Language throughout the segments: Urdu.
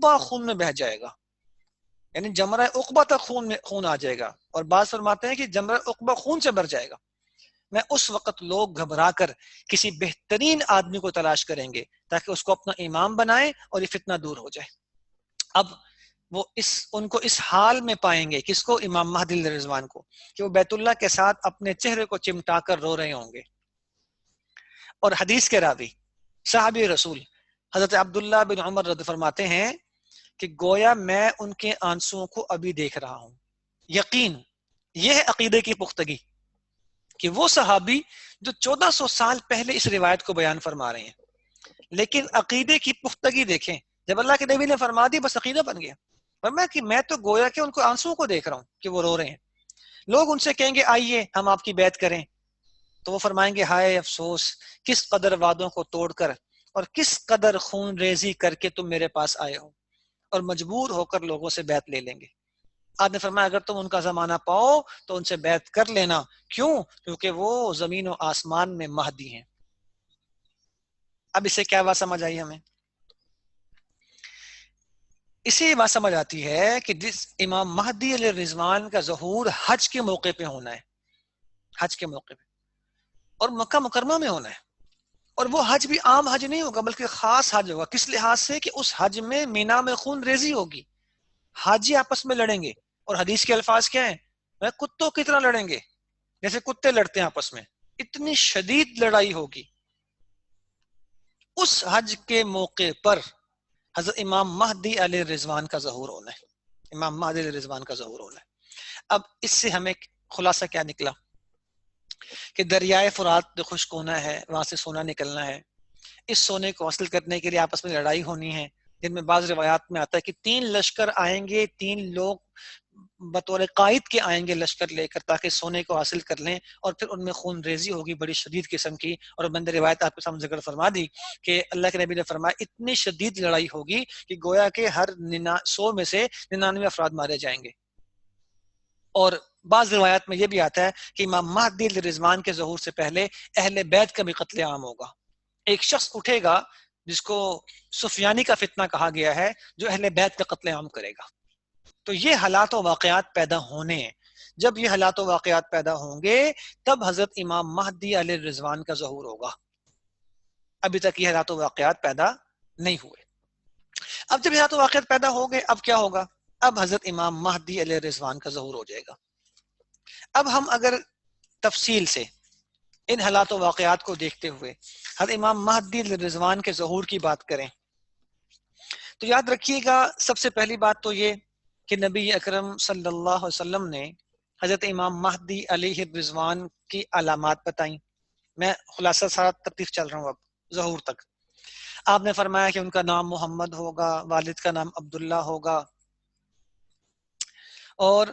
عقبہ خون میں بہہ جائے گا، یعنی جمرہ عقبہ تک خون آ جائے گا، اور بعض فرماتے ہیں کہ جمرہ عقبہ خون سے بھر جائے گا۔ میں اس وقت لوگ گھبرا کر کسی بہترین آدمی کو تلاش کریں گے تاکہ اس کو اپنا امام بنائیں اور یہ فتنہ دور ہو جائے۔ اب وہ ان کو اس حال میں پائیں گے، کس کو؟ امام مہدی علیہ الرضوان کو، کہ وہ بیت اللہ کے ساتھ اپنے چہرے کو چمٹا کر رو رہے ہوں گے۔ اور حدیث کے راوی صحابی رسول حضرت عبداللہ بن عمر رضی فرماتے ہیں کہ گویا میں ان کے آنسوؤں کو ابھی دیکھ رہا ہوں۔ یقین یہ ہے عقیدے کی پختگی کہ وہ صحابی جو 1400 سال پہلے اس روایت کو بیان فرما رہے ہیں، لیکن عقیدے کی پختگی دیکھیں، جب اللہ کے نبی نے فرما دی بس عقیدہ بن گیا۔ فرمایا کہ میں تو گویا کہ ان کو آنسوؤں کو دیکھ رہا ہوں کہ وہ رو رہے ہیں۔ لوگ ان سے کہیں گے آئیے ہم آپ کی بیعت کریں، تو وہ فرمائیں گے ہائے افسوس، کس قدر وعدوں کو توڑ کر اور کس قدر خون ریزی کر کے تم میرے پاس آئے ہو، اور مجبور ہو کر لوگوں سے بیعت لے لیں گے۔ آپ نے فرمایا اگر تم ان کا زمانہ پاؤ تو ان سے بیعت کر لینا، کیوں؟ کیونکہ وہ زمین و آسمان میں مہدی ہیں۔ اب اسے کیا بات سمجھ آئی ہمیں؟ اسی بات سمجھ آتی ہے کہ جس امام مہدی علیہ الرضوان کا ظہور حج کے موقع پہ ہونا ہے، حج کے موقع پہ، اور مکہ مکرمہ میں ہونا ہے، اور وہ حج بھی عام حج نہیں ہوگا بلکہ خاص حج ہوگا۔ کس لحاظ سے؟ کہ اس حج میں مینا میں خون ریزی ہوگی، حاجی آپس میں لڑیں گے، اور حدیث کے الفاظ کیا ہیں؟ وہ کتوں کی طرح لڑیں گے، جیسے کتے لڑتے ہیں آپس میں، اتنی شدید لڑائی ہوگی۔ اس حج کے موقع پر حضرت امام مہدی علیہ الرضوان کا ظہور ہونا ہے، امام مہدی علیہ الرضوان کا ظہور ہونا ہے۔ اب اس سے ہمیں خلاصہ کیا نکلا؟ کہ دریائے فرات خشک ہونا ہے، وہاں سے سونا نکلنا ہے، اس سونے کو حاصل کرنے کے لیے آپس میں لڑائی ہونی ہے، جن میں بعض روایات میں آتا ہے کہ 3 لشکر آئیں گے، 3 لوگ بطور قائد کے آئیں گے لشکر لے کر تاکہ سونے کو حاصل کر لیں، اور پھر ان میں خون ریزی ہوگی بڑی شدید قسم کی۔ اور بند روایت آپ کے سامنے ذکر فرما دی کہ اللہ کے نبی نے فرمایا اتنی شدید لڑائی ہوگی کہ گویا کہ ہر 100 میں سے 99 افراد مارے جائیں گے۔ اور بعض روایات میں یہ بھی آتا ہے کہ امام مہدی علیہ الرضوان کے ظہور سے پہلے اہل بیت کا بھی قتل عام ہوگا۔ ایک شخص اٹھے گا جس کو سفیانی کا فتنہ کہا گیا ہے، جو اہل بیت کا قتل عام کرے گا۔ تو یہ حالات و واقعات پیدا ہونے ہیں۔ جب یہ حالات و واقعات پیدا ہوں گے تب حضرت امام مہدی علیہ الرضوان کا ظہور ہوگا۔ ابھی تک یہ حالات و واقعات پیدا نہیں ہوئے۔ اب جب حالات و واقعات پیدا ہو گئے اب کیا ہوگا؟ اب حضرت امام مہدی علیہ الرضوان کا ظہور ہو جائے گا۔ اب ہم اگر تفصیل سے ان حالات و واقعات کو دیکھتے ہوئے حضرت امام مہدی علیہ الرضوان کے ظہور کی بات کریں تو یاد رکھیے گا، سب سے پہلی بات تو یہ کہ نبی اکرم صلی اللہ علیہ وسلم نے حضرت امام مہدی علیہ الرضوان کی علامات بتائیں۔ میں خلاصہ سارا ترتیب چل رہا ہوں اب ظہور تک۔ آپ نے فرمایا کہ ان کا نام محمد ہوگا، والد کا نام عبداللہ ہوگا، اور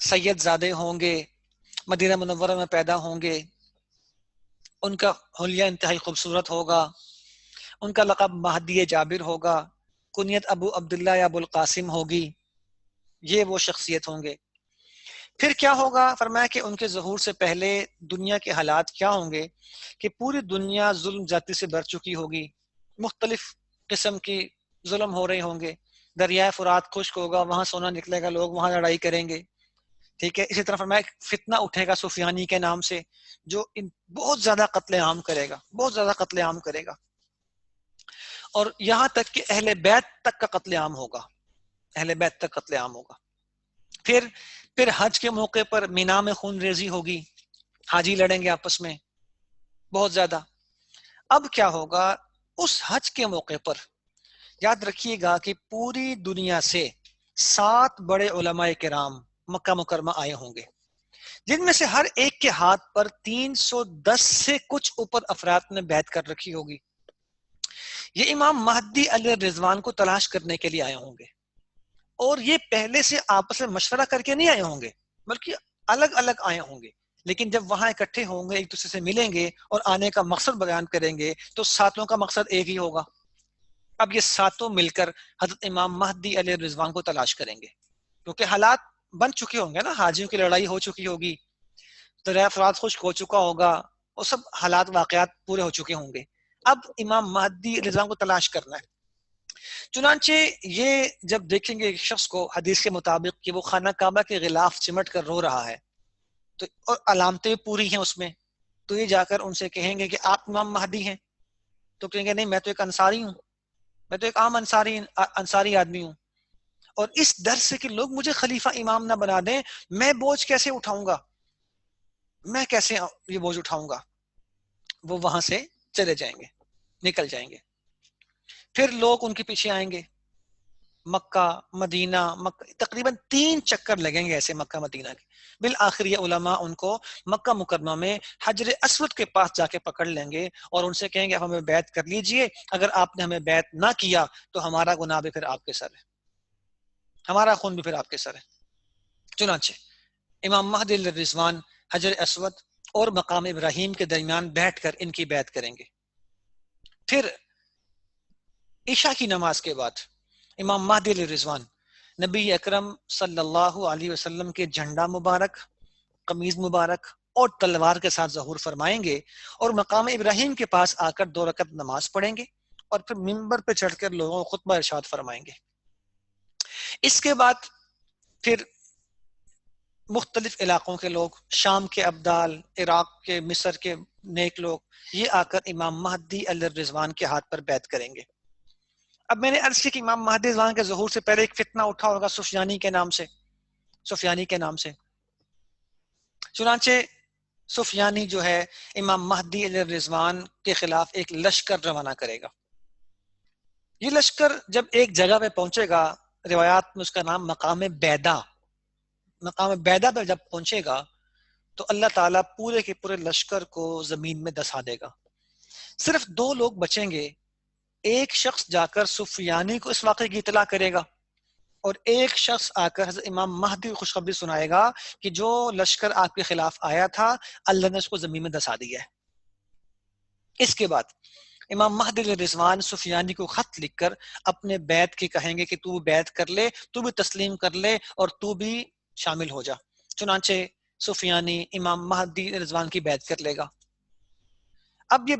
سید زادے ہوں گے، مدینہ منورہ میں پیدا ہوں گے، ان کا حلیہ انتہائی خوبصورت ہوگا، ان کا لقب مہدی جابر ہوگا، کنیت ابو عبداللہ یا ابو القاسم ہوگی، یہ وہ شخصیت ہوں گے۔ پھر کیا ہوگا؟ فرمایا کہ ان کے ظہور سے پہلے دنیا کے حالات کیا ہوں گے کہ پوری دنیا ظلم جاتی سے بھر چکی ہوگی، مختلف قسم کی ظلم ہو رہے ہوں گے، دریائے فرات خشک ہوگا، وہاں سونا نکلے گا، لوگ وہاں لڑائی کریں گے، ٹھیک ہے۔ اسی طرح فرمایا فتنہ اٹھے گا سفیانی کے نام سے، جو بہت زیادہ قتل عام کرے گا، بہت زیادہ قتل عام کرے گا، اور یہاں تک کہ اہل بیت تک کا قتل عام ہوگا، اہل بیت تک قتل عام ہوگا۔ پھر حج کے موقع پر مینا میں خون ریزی ہوگی، حاجی لڑیں گے آپس میں بہت زیادہ۔ اب کیا ہوگا؟ اس حج کے موقع پر یاد رکھیے گا کہ پوری دنیا سے 7 بڑے علماء کرام مکہ مکرمہ آئے ہوں گے، جن میں سے ہر ایک کے ہاتھ پر 310 سے کچھ اوپر افراد نے بیعت کر رکھی ہوگی۔ یہ امام مہدی علیہ الرضوان کو تلاش کرنے کے لیے آئے ہوں گے، اور یہ پہلے سے آپس میں مشورہ کر کے نہیں آئے ہوں گے بلکہ الگ الگ آئے ہوں گے، لیکن جب وہاں اکٹھے ہوں گے ایک دوسرے سے ملیں گے اور آنے کا مقصد بیان کریں گے تو 7 کا مقصد ایک ہی ہوگا۔ اب یہ 7 مل کر حضرت امام مہدی علیہ الرضوان کو تلاش کریں گے، کیونکہ حالات بن چکے ہوں گے نا، حاجیوں کی لڑائی ہو چکی ہوگی، دریائے فرات خشک ہو چکا ہوگا، وہ سب حالات واقعات پورے ہو چکے ہوں گے۔ اب امام مہدی علیہ السلام کو تلاش کرنا ہے۔ چنانچہ یہ جب دیکھیں گے ایک شخص کو حدیث کے مطابق کہ وہ خانہ کعبہ کے غلاف چمٹ کر رو رہا ہے تو اور علامتیں پوری ہیں اس میں، تو یہ جا کر ان سے کہیں گے کہ آپ امام مہدی ہیں، تو کہیں گے نہیں میں تو ایک انصاری ہوں، میں تو ایک عام انصاری آدمی ہوں، اور اس ڈر سے کہ لوگ مجھے خلیفہ امام نہ بنا دیں، میں بوجھ کیسے اٹھاؤں گا، میں کیسے یہ بوجھ اٹھاؤں گا، وہ وہاں سے چلے جائیں گے، نکل جائیں گے. پھر لوگ ان کے پیچھے آئیں گے، مکہ مدینہ، تقریباً 3 چکر لگیں گے ایسے مکہ مدینہ کے. بالآخر یہ علماء ان کو مکہ مکرمہ میں حجر اسود کے پاس جا کے پکڑ لیں گے اور ان سے کہیں گے آپ ہمیں بیعت کر لیجئے، اگر آپ نے ہمیں بیعت نہ کیا تو ہمارا گناہ بھی پھر آپ کے سر ہے، ہمارا خون بھی پھر آپ کے سر ہے. چنانچہ امام مہدی علیہ الرضوان حجر اسود اور مقام ابراہیم کے درمیان بیٹھ کر ان کی بیعت کریں گے. پھر عشاء کی نماز کے بعد امام مہدی علیہ الرضوان نبی اکرم صلی اللہ علیہ وسلم کے جھنڈا مبارک، قمیض مبارک اور تلوار کے ساتھ ظہور فرمائیں گے اور مقام ابراہیم کے پاس آ کر 2 رکعت نماز پڑھیں گے اور پھر منبر پہ چڑھ کر لوگوں کو خطبہ ارشاد فرمائیں گے. اس کے بعد پھر مختلف علاقوں کے لوگ، شام کے ابدال، عراق کے، مصر کے نیک لوگ، یہ آ کر امام مہدی علیہ الرضوان کے ہاتھ پر بیعت کریں گے. اب میں نے عرض کی کہ امام مہدی رضوان کے ظہور سے پہلے ایک فتنہ اٹھا ہوگا سفیانی کے نام سے. چنانچہ سفیانی جو ہے امام مہدی علیہ الرضوان کے خلاف ایک لشکر روانہ کرے گا. یہ لشکر جب ایک جگہ پہ پہنچے گا، روایات میں اس کا نام مقام بیدا پہ جب پہنچے گا تو اللہ تعالیٰ پورے کے پورے لشکر کو زمین میں دسا دے گا. صرف 2 لوگ بچیں گے، ایک شخص جا کر سفیانی کو اس واقعے کی اطلاع کرے گا اور ایک شخص آ کر حضرت امام مہدی کو خوشخبری سنائے گا کہ جو لشکر آپ کے خلاف آیا تھا اللہ نے اس کو زمین میں دسا دیا ہے. اس کے بعد امام مہدی علیہ الرضوان سفیانی کو خط لکھ کر اپنے بیعت کی کہیں گے کہ تو بیعت کر لے، تو بھی تسلیم کر لے اور تو بھی شامل ہو جا. چنانچہ سفیانی امام مہدی علیہ الرضوان کی بیعت کر لے گا. اب یہ